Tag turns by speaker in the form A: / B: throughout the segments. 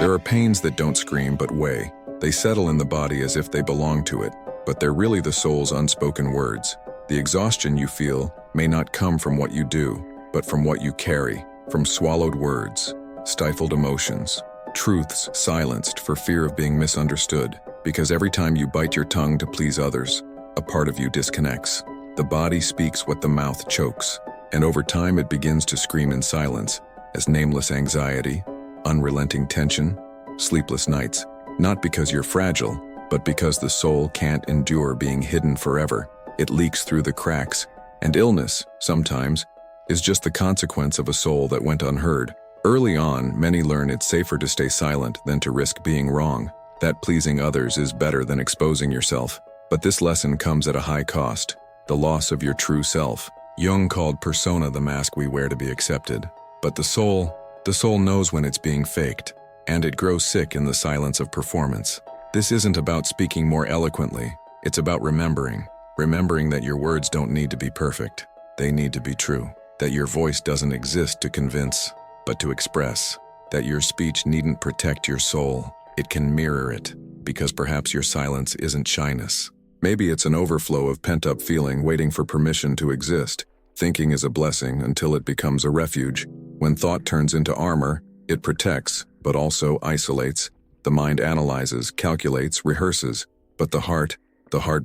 A: There are pains that don't scream but weigh. They settle in the body as if they belong to it, but they're really the soul's unspoken words. The exhaustion you feel may not come from what you do, but from what you carry, from swallowed words, stifled emotions, truths silenced for fear of being misunderstood. Because every time you bite your tongue to please others, a part of you disconnects. The body speaks what the mouth chokes, and over time it begins to scream in silence as nameless anxiety, unrelenting tension, sleepless nights. Not because you're fragile, but because the soul can't endure being hidden forever. It leaks through the cracks, and illness, sometimes, is just the consequence of a soul that went unheard. Early on, many learn it's safer to stay silent than to risk being wrong, that pleasing others is better than exposing yourself. But this lesson comes at a high cost, the loss of your true self. Jung called persona the mask we wear to be accepted. But the soul knows when it's being faked, and it grows sick in the silence of performance. This isn't about speaking more eloquently, it's about remembering that your words don't need to be perfect. They need to be true. That your voice doesn't exist to convince, but to express. That your speech needn't protect your soul, it can mirror it, because perhaps your silence isn't shyness. Maybe it's an overflow of pent-up feeling waiting for permission to exist. Thinking is a blessing until it becomes a refuge. When thought turns into armor, it protects, but also isolates. The mind analyzes, calculates, rehearses, but the heart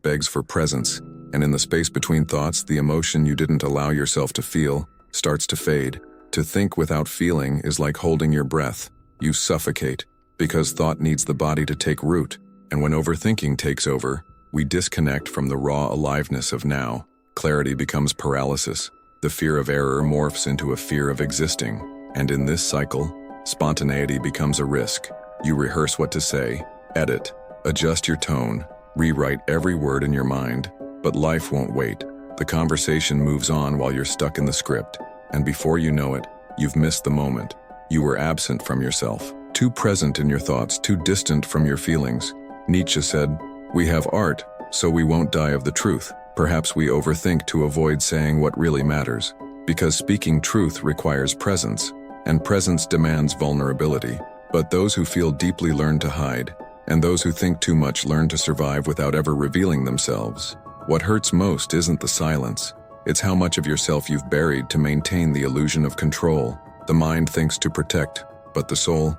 A: begs for presence. And in the space between thoughts, the emotion you didn't allow yourself to feel starts to fade. To think without feeling is like holding your breath. You suffocate, because thought needs the body to take root. And when overthinking takes over, we disconnect from the raw aliveness of now. Clarity becomes paralysis. The fear of error morphs into a fear of existing. And in this cycle, spontaneity becomes a risk. You rehearse what to say, edit, adjust your tone, rewrite every word in your mind, but life won't wait. The conversation moves on while you're stuck in the script, and before you know it, you've missed the moment. You were absent from yourself, too present in your thoughts, too distant from your feelings. Nietzsche said, "We have art, so we won't die of the truth." Perhaps we overthink to avoid saying what really matters, because speaking truth requires presence, and presence demands vulnerability. But those who feel deeply learn to hide, and those who think too much learn to survive without ever revealing themselves. What hurts most isn't the silence, it's how much of yourself you've buried to maintain the illusion of control. The mind thinks to protect, but the soul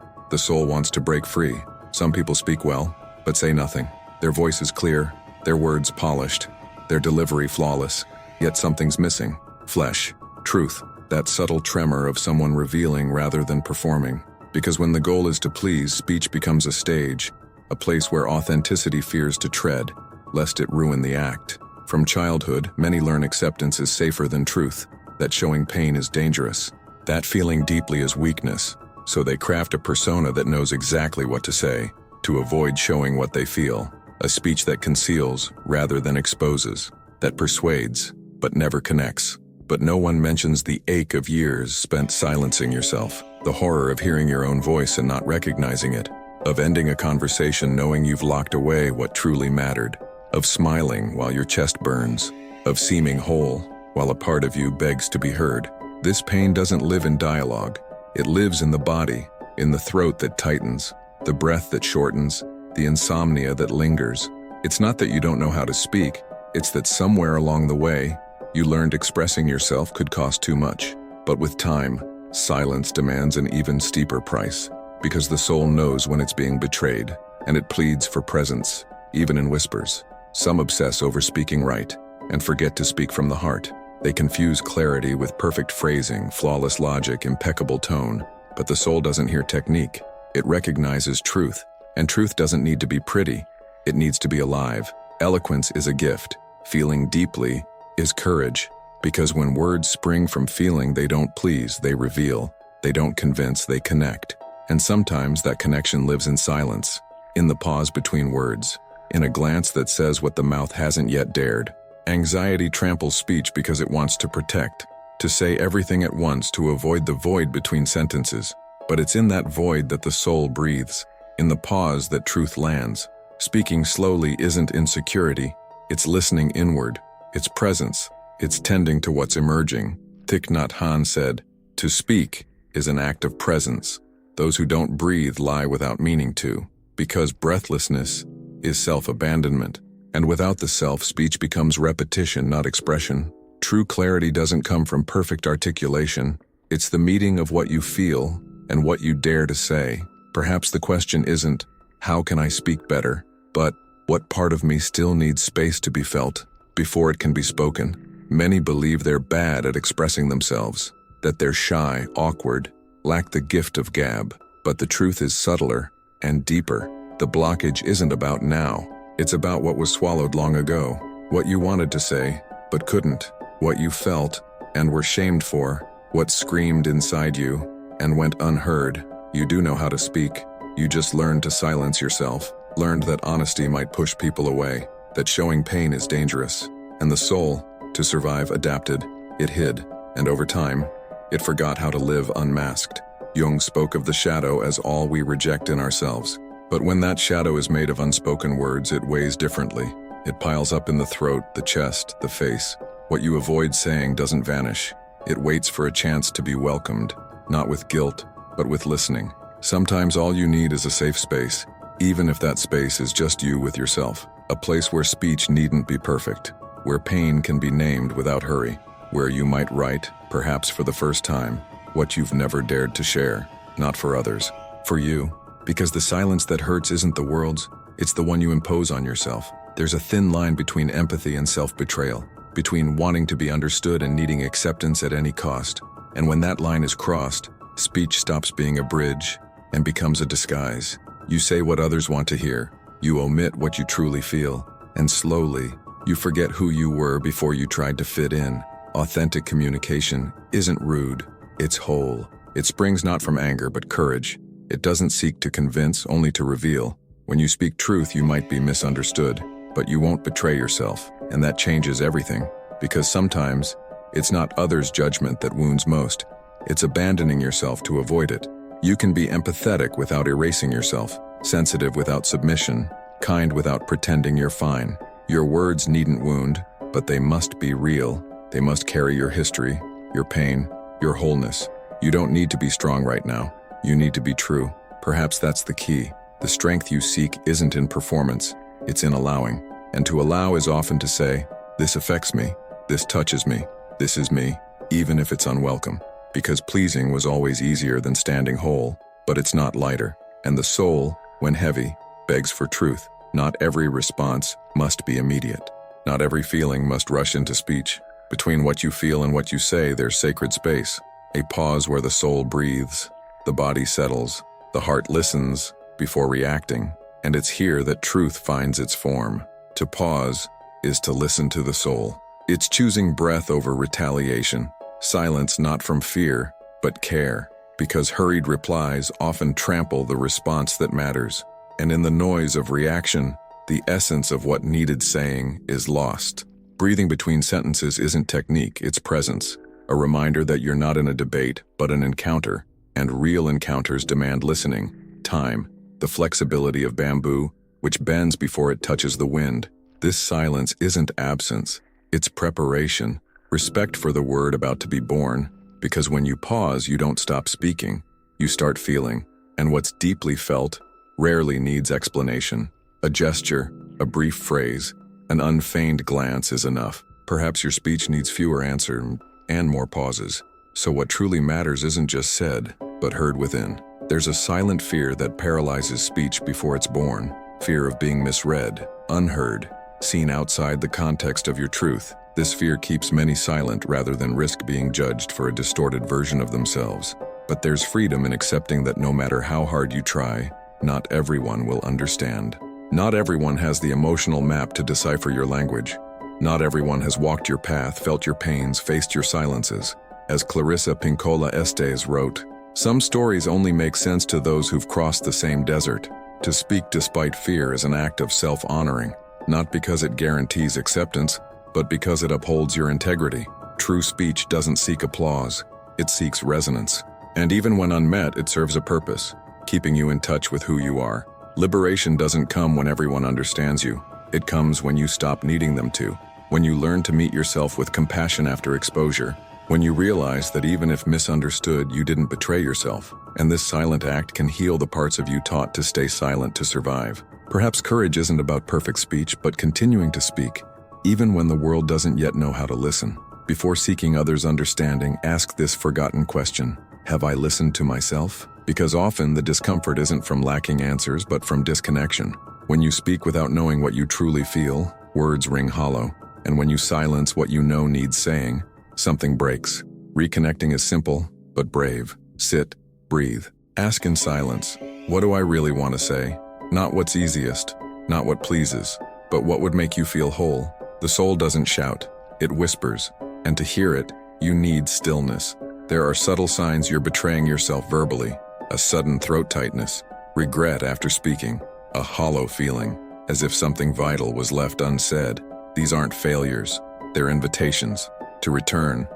A: wants to break free. Some people speak well, but say nothing. Their voice is clear, their words polished, their delivery flawless, yet something's missing. Flesh, truth, that subtle tremor of someone revealing rather than performing. Because when the goal is to please, speech becomes a stage, a place where authenticity fears to tread, lest it ruin the act. From childhood, many learn acceptance is safer than truth, that showing pain is dangerous, that feeling deeply is weakness, so they craft a persona that knows exactly what to say, to avoid showing what they feel. A speech that conceals rather than exposes, that persuades but never connects. But no one mentions the ache of years spent silencing yourself, the horror of hearing your own voice and not recognizing it, of ending a conversation knowing you've locked away what truly mattered, of smiling while your chest burns, of seeming whole while a part of you begs to be heard. This pain doesn't live in dialogue. It lives in the body, in the throat that tightens, the breath that shortens, the insomnia that lingers. It's not that you don't know how to speak, it's that somewhere along the way, you learned expressing yourself could cost too much. But with time, silence demands an even steeper price, because the soul knows when it's being betrayed, and it pleads for presence, even in whispers. Some obsess over speaking right, and forget to speak from the heart. They confuse clarity with perfect phrasing, flawless logic, impeccable tone. But the soul doesn't hear technique, it recognizes truth. And truth doesn't need to be pretty, it needs to be alive. Eloquence is a gift. Feeling deeply is courage, because when words spring from feeling, they don't please, they reveal. They don't convince, they connect. And sometimes that connection lives in silence, in the pause between words, in a glance that says what the mouth hasn't yet dared. Anxiety tramples speech because it wants to protect, to say everything at once to avoid the void between sentences. But it's in that void that the soul breathes, in the pause that truth lands. Speaking slowly isn't insecurity, it's listening inward, it's presence, it's tending to what's emerging. Thich Nhat Hanh said, "To speak is an act of presence." Those who don't breathe lie without meaning to, because breathlessness is self-abandonment, and without the self, speech becomes repetition, not expression. True clarity doesn't come from perfect articulation. It's the meeting of what you feel and what you dare to say. Perhaps the question isn't, how can I speak better, but what part of me still needs space to be felt before it can be spoken? Many believe they're bad at expressing themselves, that they're shy, awkward, lack the gift of gab. But the truth is subtler and deeper. The blockage isn't about now. It's about what was swallowed long ago. What you wanted to say, but couldn't. What you felt and were shamed for. What screamed inside you and went unheard. You do know how to speak. You just learned to silence yourself. Learned that honesty might push people away. That showing pain is dangerous. And the soul, to survive, adapted. It hid. And over time, it forgot how to live unmasked. Jung spoke of the shadow as all we reject in ourselves. But when that shadow is made of unspoken words, it weighs differently. It piles up in the throat, the chest, the face. What you avoid saying doesn't vanish. It waits for a chance to be welcomed, not with guilt, but with listening. Sometimes all you need is a safe space, even if that space is just you with yourself. A place where speech needn't be perfect, where pain can be named without hurry, where you might write, perhaps for the first time, what you've never dared to share, not for others, for you. Because the silence that hurts isn't the world's, it's the one you impose on yourself. There's a thin line between empathy and self-betrayal, between wanting to be understood and needing acceptance at any cost. And when that line is crossed, speech stops being a bridge and becomes a disguise. You say what others want to hear, you omit what you truly feel, and slowly, you forget who you were before you tried to fit in. Authentic communication isn't rude, it's whole. It springs not from anger but courage. It doesn't seek to convince, only to reveal. When you speak truth, you might be misunderstood, but you won't betray yourself, and that changes everything. Because sometimes, it's not others' judgment that wounds most. It's abandoning yourself to avoid it. You can be empathetic without erasing yourself, sensitive without submission, kind without pretending you're fine. Your words needn't wound, but they must be real. They must carry your history, your pain, your wholeness. You don't need to be strong right now. You need to be true. Perhaps that's the key. The strength you seek isn't in performance, it's in allowing. And to allow is often to say, this affects me, this touches me, this is me, even if it's unwelcome. Because pleasing was always easier than standing whole, but it's not lighter. And the soul, when heavy, begs for truth. Not every response must be immediate. Not every feeling must rush into speech. Between what you feel and what you say, there's sacred space. A pause where the soul breathes, the body settles, the heart listens before reacting, and it's here that truth finds its form. To pause is to listen to the soul. It's choosing breath over retaliation, silence not from fear, but care, because hurried replies often trample the response that matters, and in the noise of reaction, the essence of what needed saying is lost. Breathing between sentences isn't technique, it's presence, a reminder that you're not in a debate, but an encounter. And real encounters demand listening, time, the flexibility of bamboo, which bends before it touches the wind. This silence isn't absence, it's preparation, respect for the word about to be born, because when you pause, you don't stop speaking, you start feeling, and what's deeply felt rarely needs explanation. A gesture, a brief phrase, an unfeigned glance is enough. Perhaps your speech needs fewer answers and more pauses. So what truly matters isn't just said, but heard within. There's a silent fear that paralyzes speech before it's born. Fear of being misread, unheard, seen outside the context of your truth. This fear keeps many silent rather than risk being judged for a distorted version of themselves. But there's freedom in accepting that no matter how hard you try, not everyone will understand. Not everyone has the emotional map to decipher your language. Not everyone has walked your path, felt your pains, faced your silences. As Clarissa Pinkola Estes wrote, some stories only make sense to those who've crossed the same desert. To speak despite fear is an act of self-honoring, not because it guarantees acceptance, but because it upholds your integrity. True speech doesn't seek applause, it seeks resonance. And even when unmet, it serves a purpose, keeping you in touch with who you are. Liberation doesn't come when everyone understands you. It comes when you stop needing them to, when you learn to meet yourself with compassion after exposure, when you realize that even if misunderstood, you didn't betray yourself, And this silent act can heal the parts of you taught to stay silent to survive. Perhaps courage isn't about perfect speech, but continuing to speak, even when the world doesn't yet know how to listen. Before seeking others' understanding, ask this forgotten question: have I listened to myself? Because often the discomfort isn't from lacking answers, but from disconnection. When you speak without knowing what you truly feel, words ring hollow. And when you silence what you know needs saying, something breaks. Reconnecting is simple, but brave. Sit, breathe, ask in silence, what do I really want to say? Not what's easiest, not what pleases, but what would make you feel whole. The soul doesn't shout, it whispers, and to hear it, you need stillness. There are subtle signs you're betraying yourself verbally: a sudden throat tightness, regret after speaking, a hollow feeling, as if something vital was left unsaid. These aren't failures, they're invitations. To return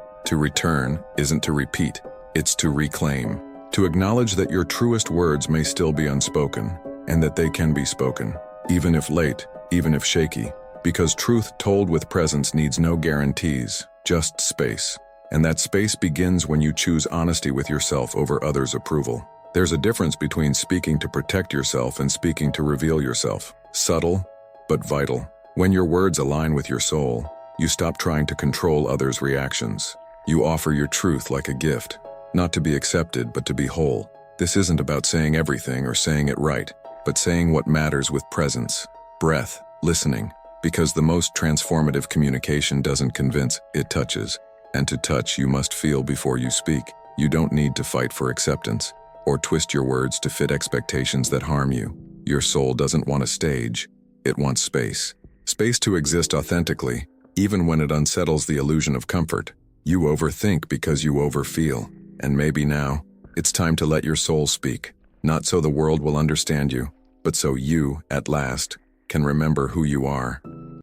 A: isn't to repeat, it's to reclaim. To acknowledge that your truest words may still be unspoken, and that they can be spoken, even if late, even if shaky. Because truth told with presence needs no guarantees, just space. And that space begins when you choose honesty with yourself over others' approval. There's a difference between speaking to protect yourself and speaking to reveal yourself. Subtle, but vital. When your words align with your soul, you stop trying to control others' reactions. You offer your truth like a gift, not to be accepted, but to be whole. This isn't about saying everything or saying it right, but saying what matters with presence, breath, listening. Because the most transformative communication doesn't convince, it touches. And to touch, you must feel before you speak. You don't need to fight for acceptance, or twist your words to fit expectations that harm you. Your soul doesn't want a stage, it wants space. Space to exist authentically, even when it unsettles the illusion of comfort. You overthink because you overfeel, and maybe now, it's time to let your soul speak. Not so the world will understand you, but so you, at last, can remember who you are.